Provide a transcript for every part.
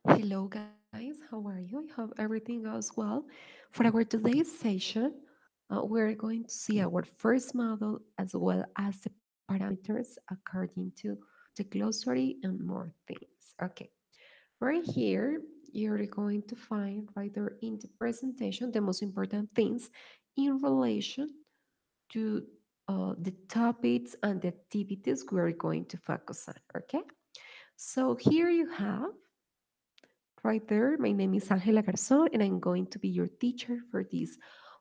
Hello, guys. How are you? I hope everything goes well. For our today's session, we're going to see our first model as well as the parameters according to the glossary and more things. Okay, right here, you're going to find right there in the presentation the most important things in relation to the topics and the activities we're going to focus on. Okay, so here you have right there. My name is Angela Garzon, and I'm going to be your teacher for this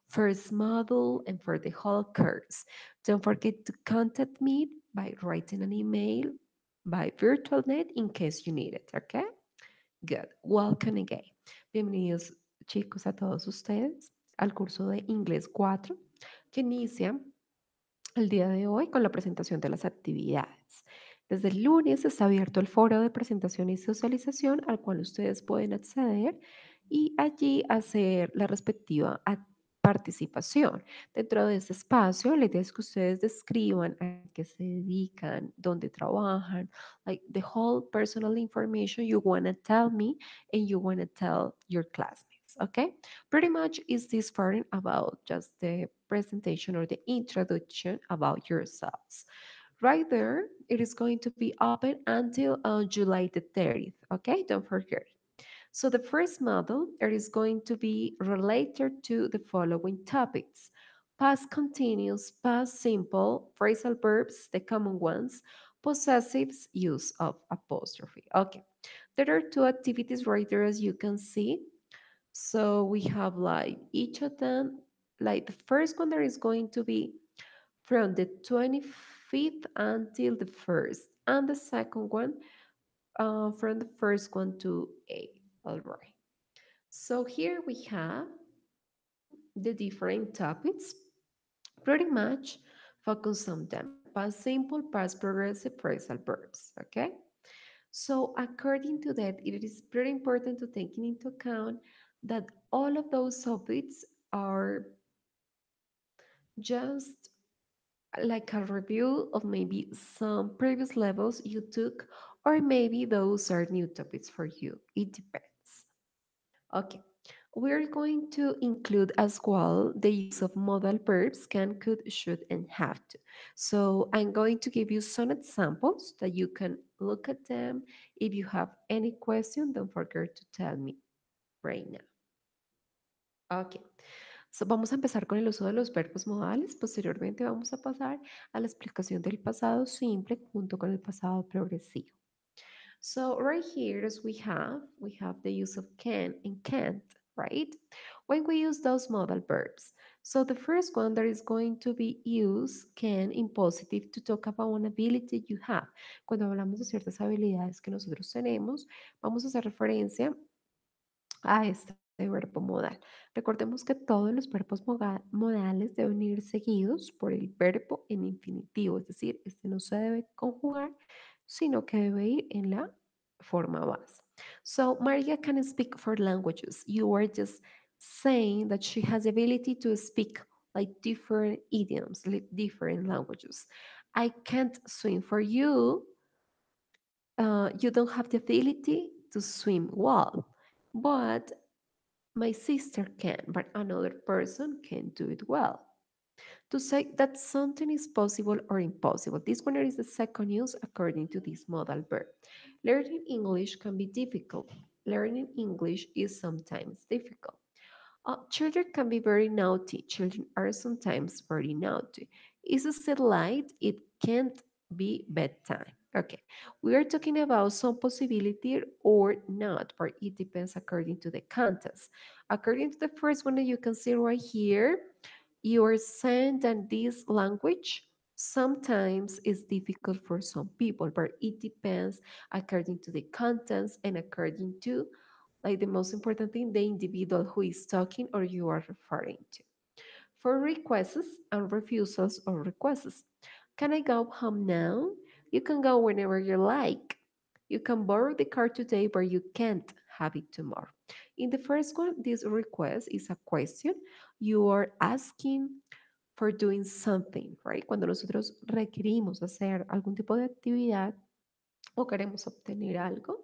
first model and for the whole course. Don't forget to contact me by writing an email by VirtualNet in case you need it, okay? Good. Welcome again. Bienvenidos, chicos, a todos ustedes al curso de Inglés 4 que inicia el día de hoy con la presentación de las actividades. Desde el lunes está abierto el foro de presentación y socialización al cual ustedes pueden acceder y allí hacer la respectiva participación. Dentro de este espacio, la idea es que ustedes describan a qué se dedican, dónde trabajan, like the whole personal information you want to tell me and you want to tell your classmates. Okay, pretty much is this part about just the presentation or the introduction about yourselves. Right there, it is going to be open until July the 30th. Okay, don't forget. So the first model it is going to be related to the following topics: past continuous, past simple, phrasal verbs, the common ones, possessives, use of apostrophe. Okay, there are two activities right there as you can see. So we have like each of them, like the first one there is going to be from the 25th until the 1st, and the second one from the first one to 8. All right. So here we have the different topics, pretty much focus on them. Past simple, past progressive, phrasal verbs. Okay. So according to that, it is very important to take into account that all of those topics are just like a review of maybe some previous levels you took, or maybe those are new topics for you. It depends. Okay. We're going to include as well the use of modal verbs can, could, should, and have to. So I'm going to give you some examples that you can look at them. If you have any question, don't forget to tell me right now. Ok. So, vamos a empezar con el uso de los verbos modales. Posteriormente vamos a pasar a la explicación del pasado simple junto con el pasado progresivo. So right here, as we have the use of can and can't, right? When we use those modal verbs. So the first one that is going to be used can in positive to talk about an ability you have. Cuando hablamos de ciertas habilidades que nosotros tenemos, vamos a hacer referencia a este verbo modal. Recordemos que todos los verbos modales deben ir seguidos por el verbo en infinitivo, es decir, este no se debe conjugar, sino que debe ir en la forma base. So, Maria can speak four languages. You are just saying that she has the ability to speak like different idioms, like different languages. I can't swim for you. You don't have the ability to swim well, but my sister can, but another person can do it well. To say that something is possible or impossible. This one is the second use according to this modal verb. Learning English can be difficult. Learning English is sometimes difficult. Children can be very naughty. Children are sometimes very naughty. Is it still light? It can't be bedtime. Okay, we are talking about some possibility or not, but it depends according to the context. According to the first one that you can see right here, you are saying that this language sometimes is difficult for some people, but it depends according to the contents and according to like the most important thing, the individual who is talking or you are referring to. For requests and refusals or requests, can I go home now? You can go whenever you like. You can borrow the car today, but you can't have it tomorrow. In the first one, this request is a question. You are asking for doing something, right? Cuando nosotros requerimos hacer algún tipo de actividad o queremos obtener algo,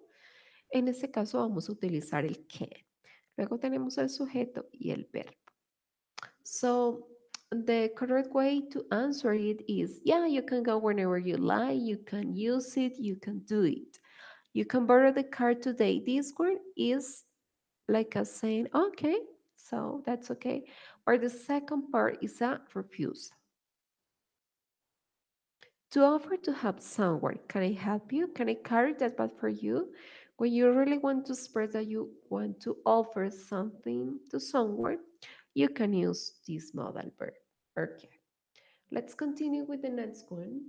En este caso vamos a utilizar el can. Luego tenemos el sujeto y el verbo. So the correct way to answer it is, yeah, you can go whenever you like, you can use it, you can do it. You can borrow the car today. This one is like a saying, okay, so that's okay. Or the second part is a refusal. To offer to help someone, can I help you? Can I carry that bag for you? When you really want to express that you want to offer something to someone, you can use this modal verb. Okay, let's continue with the next one.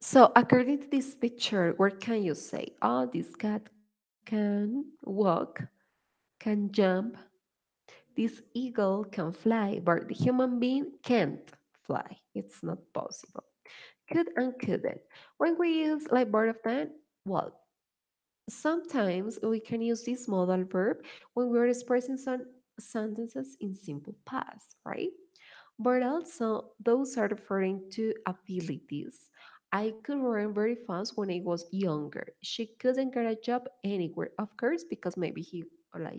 So, according to this picture, what can you say? Oh, this cat can walk, can jump, this eagle can fly, but the human being can't fly. It's not possible. Could and couldn't. When we use like both of them, well, sometimes we can use this modal verb when we're expressing some sentences in simple past, right? But also, those are referring to abilities. I could run very fast when I was younger. She couldn't get a job anywhere, of course, because maybe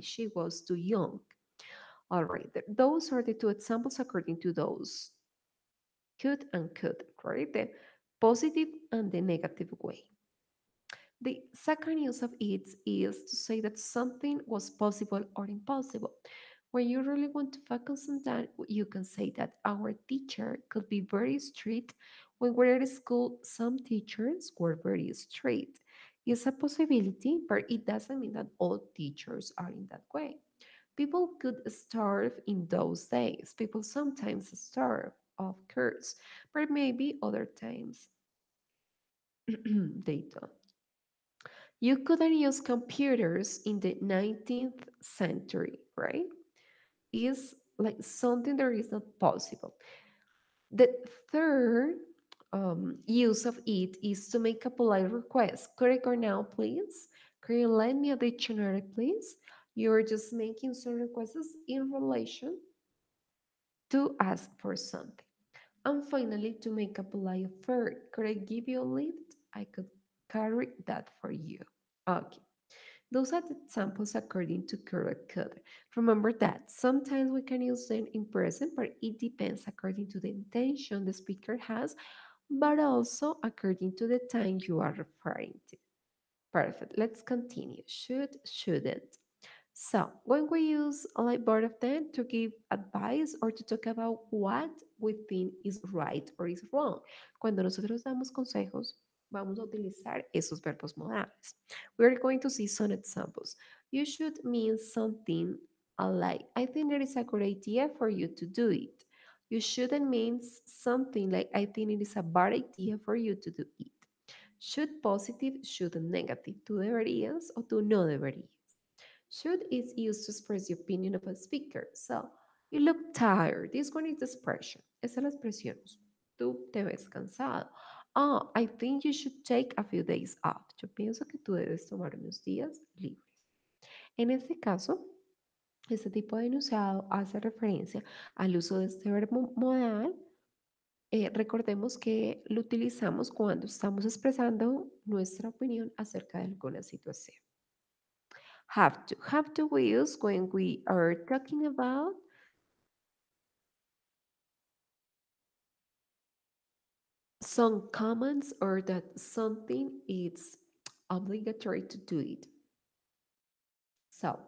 she was too young. All right, those are the two examples according to those could and could, right? The positive and the negative way. The second use of it is to say that something was possible or impossible. When you really want to focus on that, you can say that our teacher could be very strict. When we're at school, some teachers were very strict. It's a possibility, but it doesn't mean that all teachers are in that way. People could starve in those days. People sometimes starve, of course, but maybe other times they don't. You couldn't use computers in the 19th century, right? Is like something that is not possible. The third use of it is to make a polite request. Could I go now, please? Could you lend me a dictionary, please? You're just making some requests in relation to ask for something. And finally, to make a polite offer. Could I give you a lift? I could carry that for you. Okay. Those are the examples according to correct code. Remember that sometimes we can use them in present, but it depends according to the intention the speaker has, but also according to the time you are referring to. Perfect. Let's continue. Should, shouldn't. So, when we use like both of them to give advice or to talk about what we think is right or is wrong, cuando nosotros damos consejos, vamos a utilizar esos verbos modales. We're going to see some examples. You should mean something like, I think it is a good idea for you to do it. You shouldn't mean something like, I think it is a bad idea for you to do it. Should positive, should negative. Tú deberías o tú no deberías. Should is used to express the opinion of a speaker. So, you look tired. This one is the expression. Esa es la expresión. Tú te ves cansado. Oh, I think you should take a few days off. Yo pienso que tú debes tomar unos días libres. En este caso, este tipo de enunciado hace referencia al uso de este verbo modal. Recordemos que lo utilizamos cuando estamos expresando nuestra opinión acerca de alguna situación. Have to. Have to we use when we are talking about some commands or that something is obligatory to do it. So,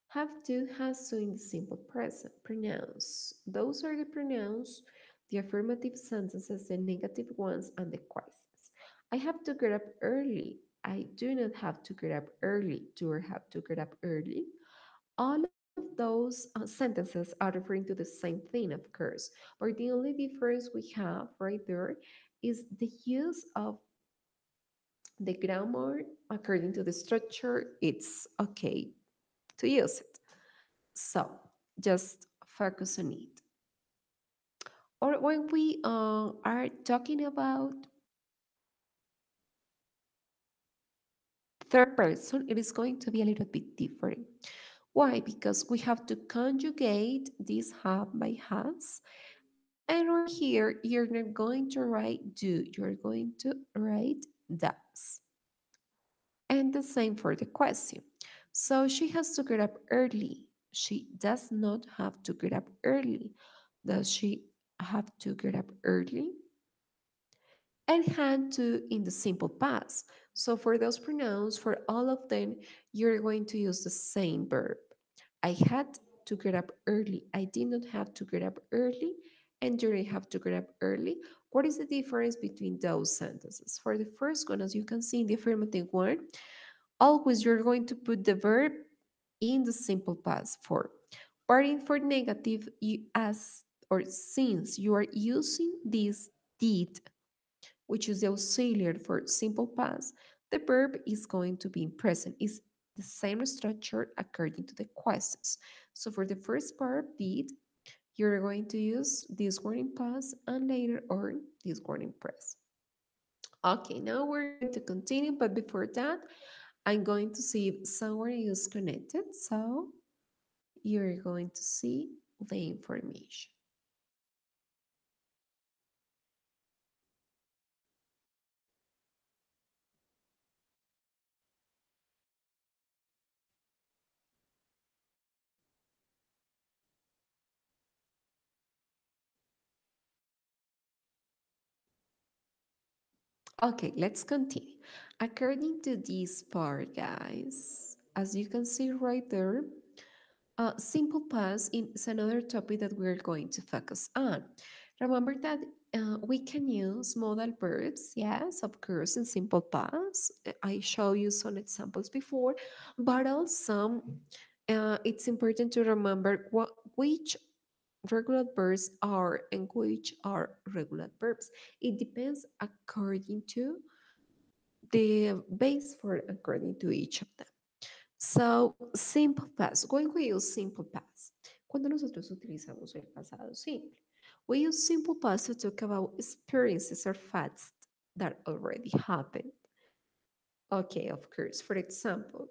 have to has to in the simple present pronouns. Those are the pronouns, the affirmative sentences, the negative ones, and the crisis. I have to get up early. I do not have to get up early. Do I have to get up early? All of those sentences are referring to the same thing, of course, but the only difference we have right there is the use of the grammar according to the structure. It's okay to use it. So just focus on it. Or when we are talking about third person, it is going to be a little bit different. Why? Because we have to conjugate this have by has And right here, you're not going to write do, you're going to write does. And the same for the question. So she has to get up early. She does not have to get up early. Does she have to get up early? And had to in the simple past. So for those pronouns, for all of them, you're going to use the same verb. I had to get up early. I did not have to get up early. And didn't have to get up early. What is the difference between those sentences? For the first one, as you can see in the affirmative one, always you're going to put the verb in the simple past form. But in for negative, you as or since you are using this did, which is the auxiliary for simple past, the verb is going to be in present. It's the same structure according to the questions. So for the first part, did, you're going to use this word in past and later on this word in present. Okay, now we're going to continue, but before that, I'm going to see if someone is connected. So you're going to see the information. Okay, let's continue. According to this part, guys, as you can see right there, simple past is another topic that we're going to focus on. Remember that we can use modal verbs, yes, of course, in simple past. I show you some examples before, but also it's important to remember which regular verbs are and which are regular verbs. It depends according to the base for according to each of them. So, simple past. When we use simple past, cuando nosotros utilizamos el pasado simple, we use simple past to talk about experiences or facts that already happened. Okay, of course. For example,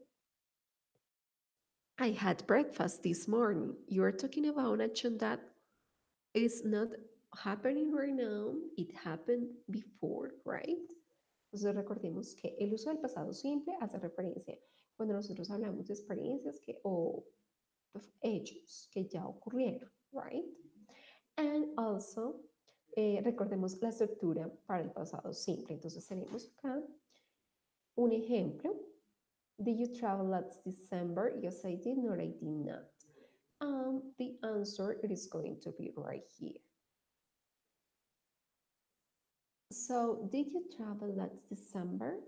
I had breakfast this morning. You are talking about an action that is not happening right now. It happened before, right? Entonces recordemos que el uso del pasado simple hace referencia cuando nosotros hablamos de experiencias que, o hechos que ya ocurrieron, right? And also, recordemos la estructura para el pasado simple. Entonces tenemos acá un ejemplo. Did you travel last December? Yes, I did. No, I did not. The answer is going to be right here. So, did you travel last December?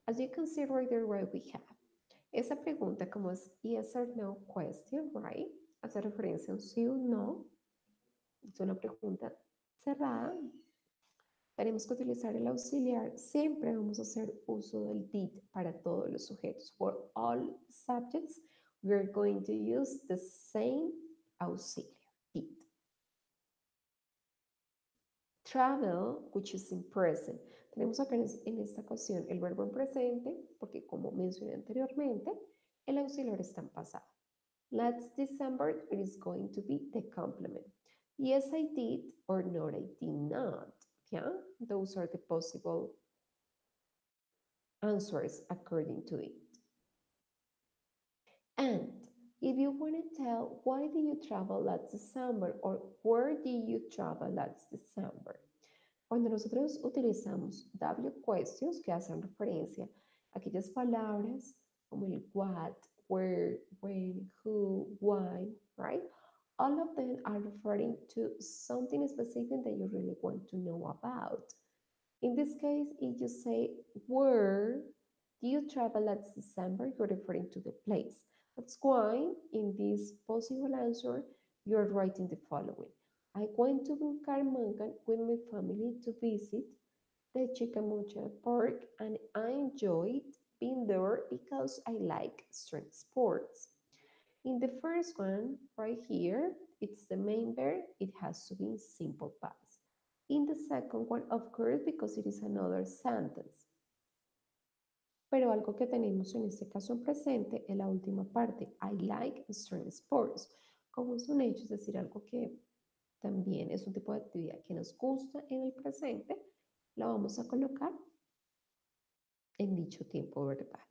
As you can see right there, what we have. Esa pregunta como es yes or no question, right? Hace referencia a un sí o un no. Es una pregunta cerrada. Tenemos que utilizar el auxiliar. Siempre vamos a hacer uso del did para todos los sujetos. For all subjects, we're going to use the same auxiliar, did. Travel, which is in present. Tenemos acá en esta ocasión el verbo en presente, porque como mencioné anteriormente, el auxiliar está en pasado. Last December, it is going to be the complement. Yes, I did, or no, I did not. Yeah, those are the possible answers according to it. And if you want to tell why did you travel last December or where did you travel last December? Cuando nosotros utilizamos W questions que hacen referencia a aquellas palabras como el what, where, when, who, why, right? All of them are referring to something specific that you really want to know about. In this case, if you say where do you travel last December, you're referring to the place. That's why in this possible answer, you're writing the following. I went to Bucaramanga with my family to visit the Chicamocha Park and I enjoyed being there because I like extreme sports. In the first one, right here, it's the main verb. It has to be in simple past. In the second one, of course, because it is another sentence. Pero algo que tenemos en este caso en presente en la última parte, I like extreme sports. Como es un hecho, es decir, algo que también es un tipo de actividad que nos gusta en el presente, la vamos a colocar en dicho tiempo verbal.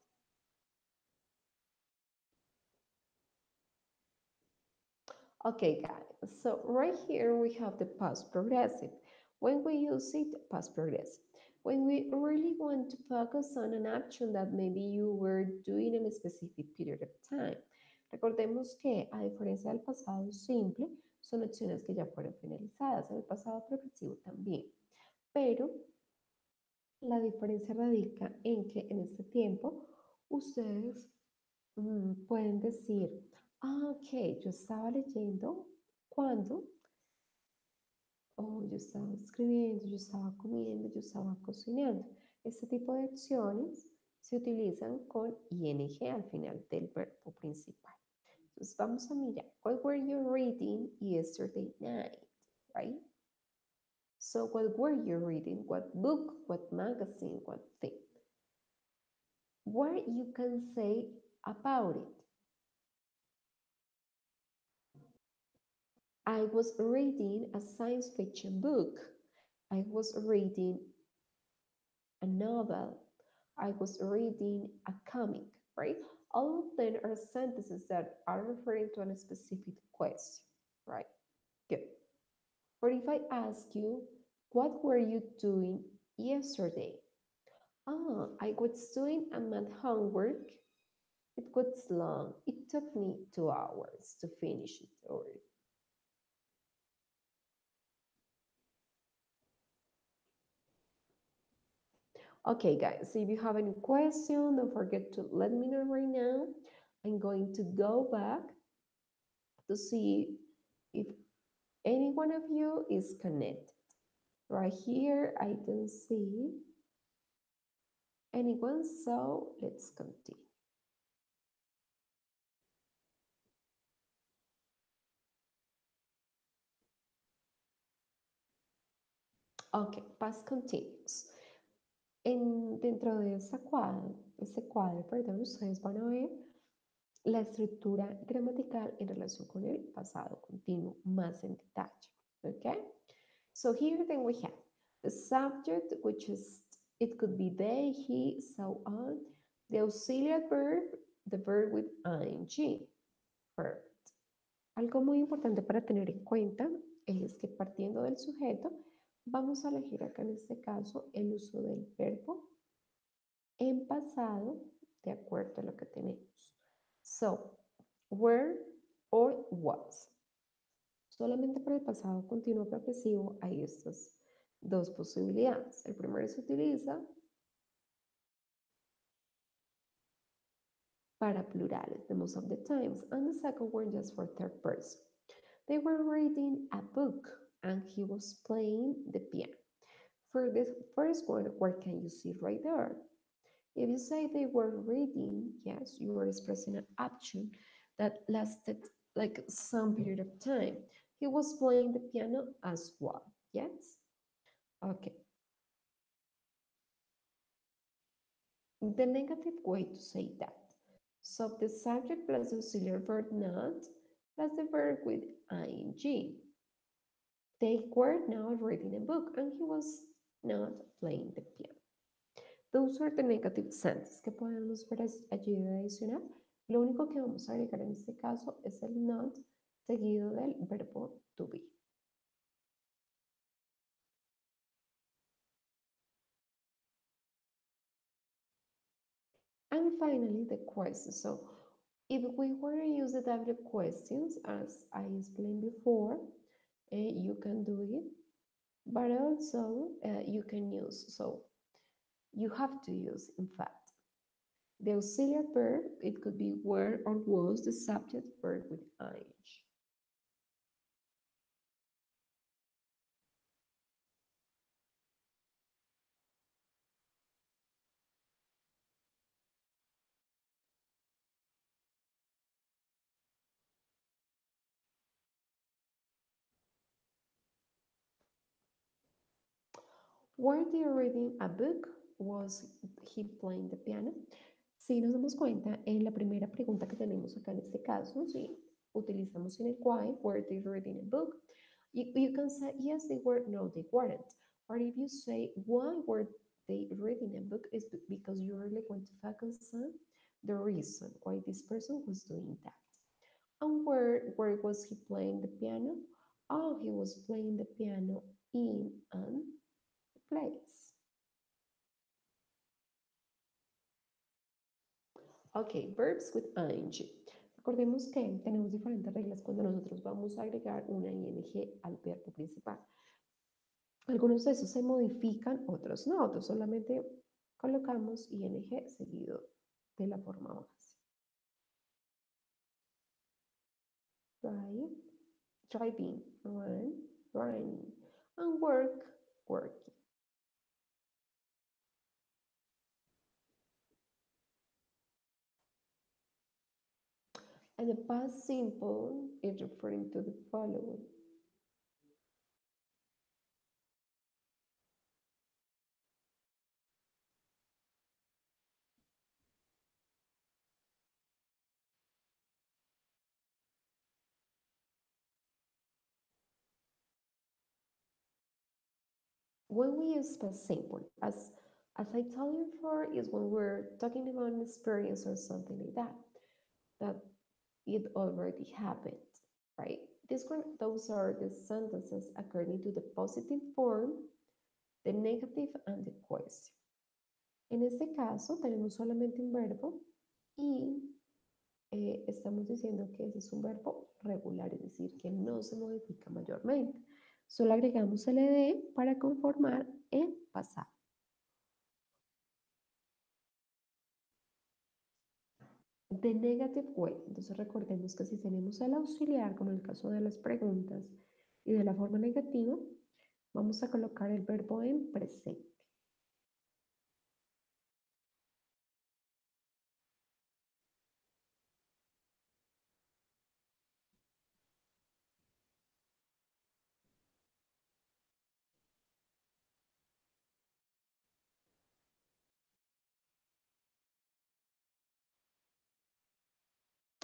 Okay, guys, so right here we have the past progressive. When we use it, past progressive. When we really want to focus on an action that maybe you were doing in a specific period of time. Recordemos que, a diferencia del pasado simple, son acciones que ya fueron finalizadas. En el pasado progresivo también. Pero la diferencia radica en que en este tiempo ustedes pueden decir, ah, ok, yo estaba leyendo cuando, o yo estaba escribiendo, yo estaba comiendo, yo estaba cocinando. Este tipo de acciones se utilizan con ing al final del verbo principal. Entonces vamos a mirar, what were you reading yesterday night, right? So what were you reading? What book? What magazine? What thing? Where you can say about it. I was reading a science fiction book. I was reading a novel. I was reading a comic, right? All of them are sentences that are referring to a specific question, right? Good. Or if I ask you, what were you doing yesterday? Ah, I was doing a math homework. It was long. It took me 2 hours to finish it. Or okay, guys, so if you have any question, don't forget to let me know right now. I'm going to go back to see if any one of you is connected. Right here, I don't see anyone, so let's continue. Okay, past continuous. Dentro de ese cuadro, perdón, ustedes van a ver la estructura gramatical en relación con el pasado continuo más en detalle. Okay? So here then we have the subject, which is, it could be they, he, so on. The auxiliary verb, the verb with ing. Perfect. Algo muy importante para tener en cuenta es que partiendo del sujeto, vamos a elegir acá en este caso el uso del verbo en pasado de acuerdo a lo que tenemos. So, were or was. Solamente para el pasado continuo progresivo hay estas dos posibilidades. El primero se utiliza para plurales, the most of the times, and the second one just for third person. They were reading a book and he was playing the piano. For the first one, what can you see right there? If you say they were reading, yes, you are expressing an action that lasted like some period of time. He was playing the piano as well, yes? Okay. The negative way to say that. So the subject plus the auxiliary verb not plus the verb with ing. They were not reading a book and he was not playing the piano. Those are the negative sentences que podemos ver allí de adicional. Lo único que vamos a agregar en este caso es el not seguido del verbo to be. And finally, the question. So if we were to use the W questions, as I explained before, you can do it, but also you can use, so you have to use, in fact, the auxiliary verb. It could be were or was the subject verb with ing. Were they reading a book? Was he playing the piano? Si nos damos cuenta, en la primera pregunta que tenemos acá en este caso, sí, utilizamos en el why, were they reading a book? You can say, yes, they were, no, they weren't. Or if you say, why were they reading a book, is because you really want to focus on the reason why this person was doing that. And where was he playing the piano? Oh, he was playing the piano in an place. Ok, verbs with ing. Recordemos que tenemos diferentes reglas cuando nosotros vamos a agregar una ing al verbo principal. Algunos de esos se modifican, otros no, otros solamente colocamos ing seguido de la forma base. Drive, driving, run, running, and work, working. And the past simple is referring to the following. When we use past simple, as I told you before, is when we're talking about an experience or something like that, that it already happened, right? Those are the sentences according to the positive form, the negative, and the question. En este caso tenemos solamente un verbo y estamos diciendo que ese es un verbo regular, es decir, que no se modifica mayormente. Solo agregamos el ed para conformar el pasado. The negative way. Entonces recordemos que si tenemos el auxiliar, como en el caso de las preguntas y de la forma negativa, vamos a colocar el verbo en presente.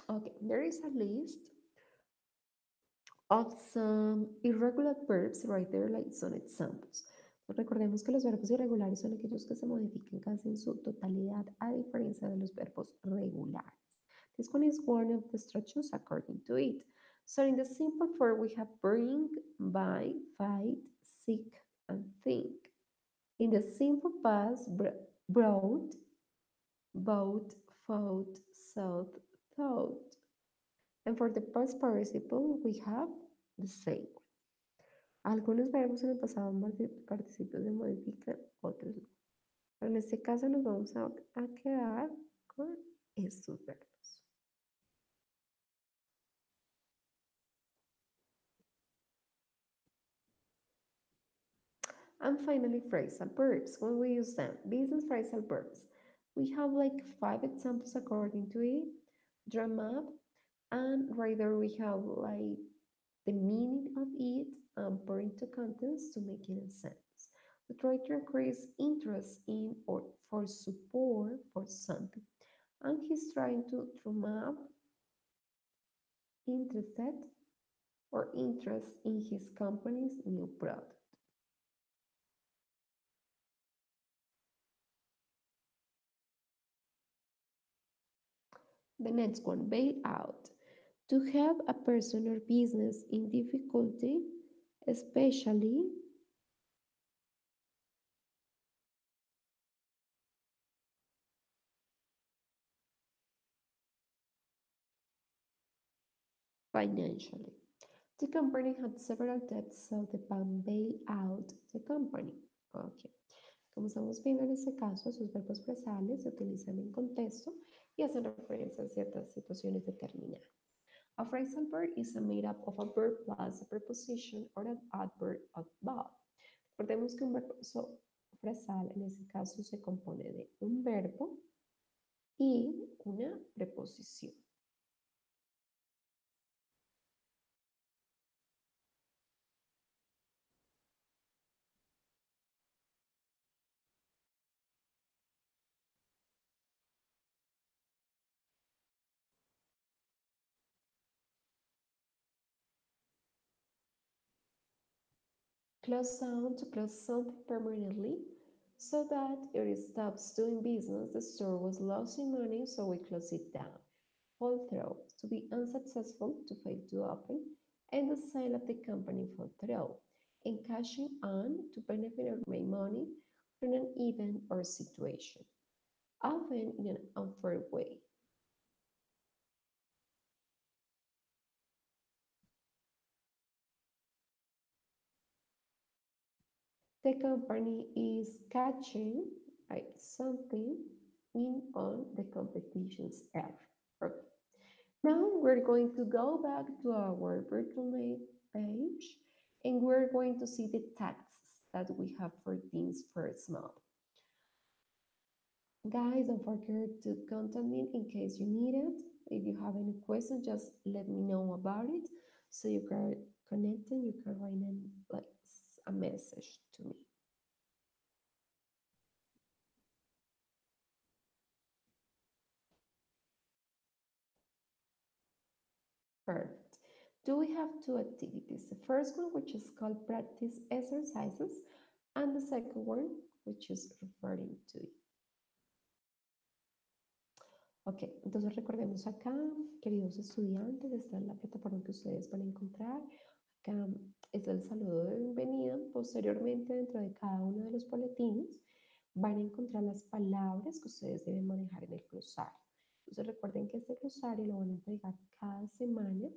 Okay, there is a list of some irregular verbs right there, like some examples. Recordemos que los verbos irregulares son aquellos que se modifican casi en su totalidad, a diferencia de los verbos regulares. This one is one of the structures according to it. So in the simple form, we have bring, buy, fight, seek, and think. In the simple past, brought, bought, fought, sought, thought. And for the past participle, we have the same. Algunos verbos en el pasado participios se modifican, otros no. Pero en este caso nos vamos a quedar con estos verbos. And finally, phrasal verbs. When we use them, business phrasal verbs. We have like 5 examples according to it. Drum up, and right there we have like the meaning of it and put into context to make it a sentence. We try to increase interest in or for support for something. And he's trying to drum up interested or interest in his company's new product. The next one, bail out. To help a person or business in difficulty, especially financially. The company had several debts, so the bank bailed out the company. Okay. Como estamos viendo en este caso, sus verbos presales se utilizan en contexto y hacen referencia a ciertas situaciones determinadas. A phrasal verb is made up of a verb plus a preposition or an adverb of both. Recordemos que un verbo phrasal en este caso se compone de un verbo y una preposición. Close down to close something permanently so that it stops doing business. The store was losing money, so we close it down. Fall through, to be unsuccessful, to fail to open, and the sale of the company fall through, and cashing on to benefit or make money from an event or situation, often in an unfair way. The company is catching something in on the competition's error. Okay. Now we're going to go back to our virtual page and we're going to see the taxes that we have for this first month. Guys, don't forget to contact me in case you need it. If you have any questions, just let me know about it so you can connect and you can write in like a message to me. Perfect. Do we have two activities? The first one, which is called practice exercises, and the second one, which is referring to it. Ok, entonces recordemos acá, queridos estudiantes, esta es la plataforma que ustedes van a encontrar. Acá es el saludo de bienvenida. Posteriormente, dentro de cada uno de los boletines, van a encontrar las palabras que ustedes deben manejar en el glosario. Entonces recuerden que este glosario lo van a entregar cada semana.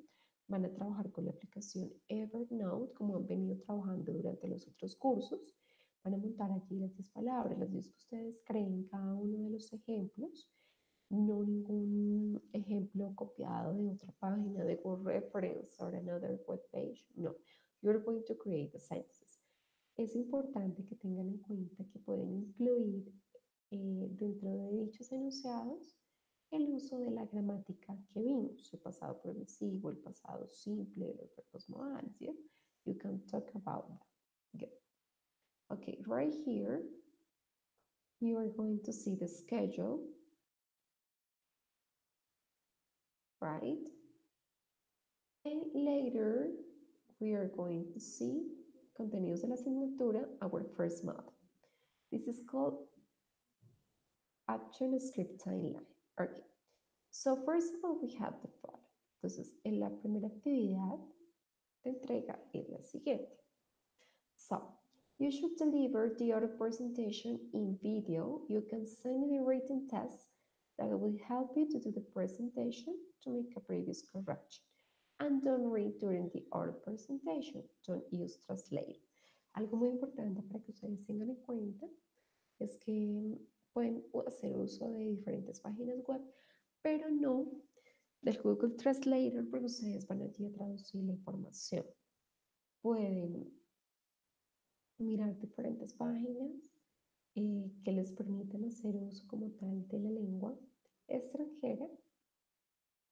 Van a trabajar con la aplicación Evernote, como han venido trabajando durante los otros cursos. Van a montar allí las 10 palabras, las 10 que ustedes creen cada uno de los ejemplos, no ningún ejemplo copiado de otra página de Google Reference or another web page. No, you're going to create the sentences. Es importante que tengan en cuenta que pueden incluir dentro de dichos enunciados el uso de la gramática que vimos, el pasado progresivo, el pasado simple, los verbos modales. Yeah? You can talk about that. Good. Okay, right here, you are going to see the schedule, right? And later, we are going to see contenidos de la asignatura, our first month. This is called action script timeline. Okay. So first of all, we have the following. Entonces, en la primera actividad de entrega es la siguiente. So, you should deliver the audio presentation in video. You can send me the written test that will help you to do the presentation to make a previous correction. And don't read during the audio presentation. Don't use translate. Algo muy importante para que ustedes tengan en cuenta es que pueden hacer uso de diferentes páginas web, pero no del Google Translator porque ustedes van allí a traducir la información. Pueden mirar diferentes páginas que les permitan hacer uso como tal de la lengua extranjera,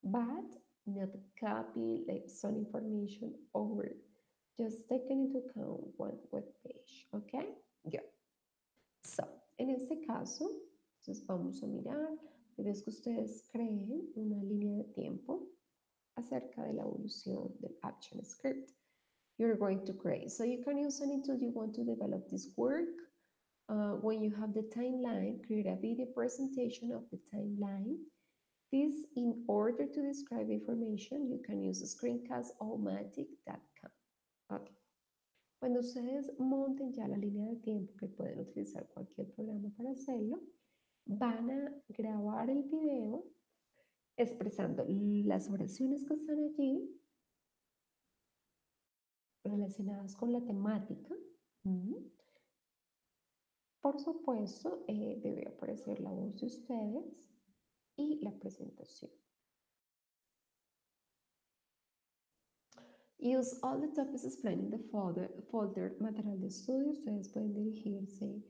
but not copy like some information over. Just taking into account one web page, okay? Good. So, en este caso, entonces vamos a mirar, es que ustedes creen una línea de tiempo acerca de la evolución del action script you're going to create. So you can use it until you want to develop this work. When you have the timeline, create a video presentation of the timeline. This, in order to describe information, you can use screencastautomatic.com. Okay. Cuando ustedes monten ya la línea de tiempo, que pueden utilizar cualquier programa para hacerlo, van a grabar el video expresando las oraciones que están allí relacionadas con la temática. Por supuesto, debe aparecer la voz de ustedes y la presentación. Use all the topics explained in the folder material de estudio. Ustedes pueden dirigirse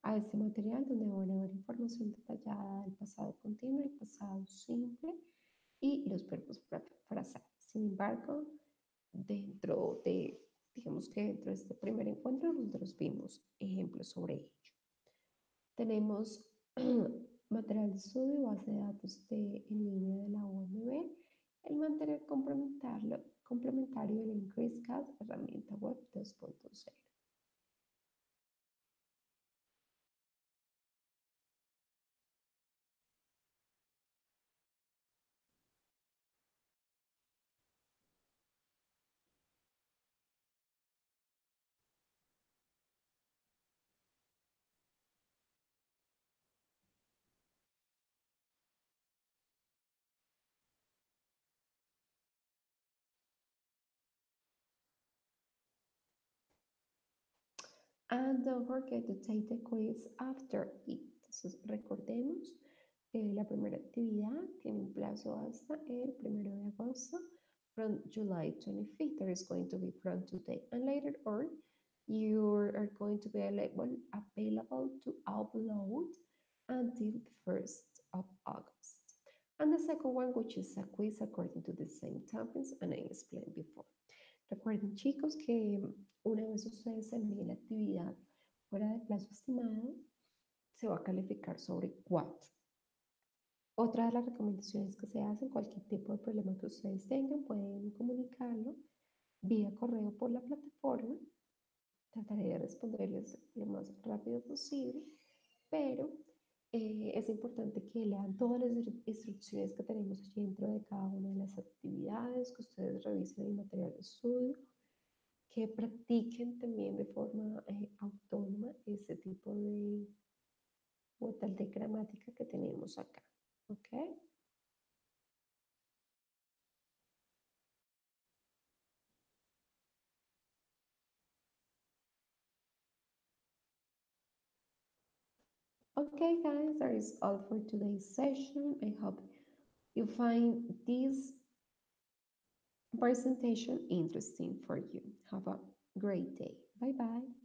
a este material donde van a ver información detallada del pasado continuo, el pasado simple y los verbos frases. Sin embargo, dentro de, digamos que dentro de este primer encuentro, nosotros vimos ejemplos sobre ello. Tenemos material de estudio, base de datos en línea de la UNB, el material complementario del Inglés, herramienta web 2.0. And don't forget to take the quiz after it. Entonces, recordemos que la primera actividad tiene un plazo hasta el 1 de agosto from July 25th. There is going to be from today. And later on, you are going to be available to upload until the 1st of August. And the second one, which is a quiz according to the same topics, and I explained before. Recuerden, chicos, que una vez ustedes envíen la actividad fuera del plazo estimado, se va a calificar sobre 4. Otra de las recomendaciones que se hacen, cualquier tipo de problema que ustedes tengan, pueden comunicarlo vía correo por la plataforma. Trataré de responderles lo más rápido posible, pero es importante que lean todas las instrucciones que tenemos allí dentro de cada una de las actividades, que ustedes revisen el material de estudio, que practiquen también de forma autónoma ese tipo de, o tal de gramática que tenemos acá. ¿Ok? Okay, guys, that is all for today's session. I hope you find this presentation interesting for you. Have a great day. Bye bye.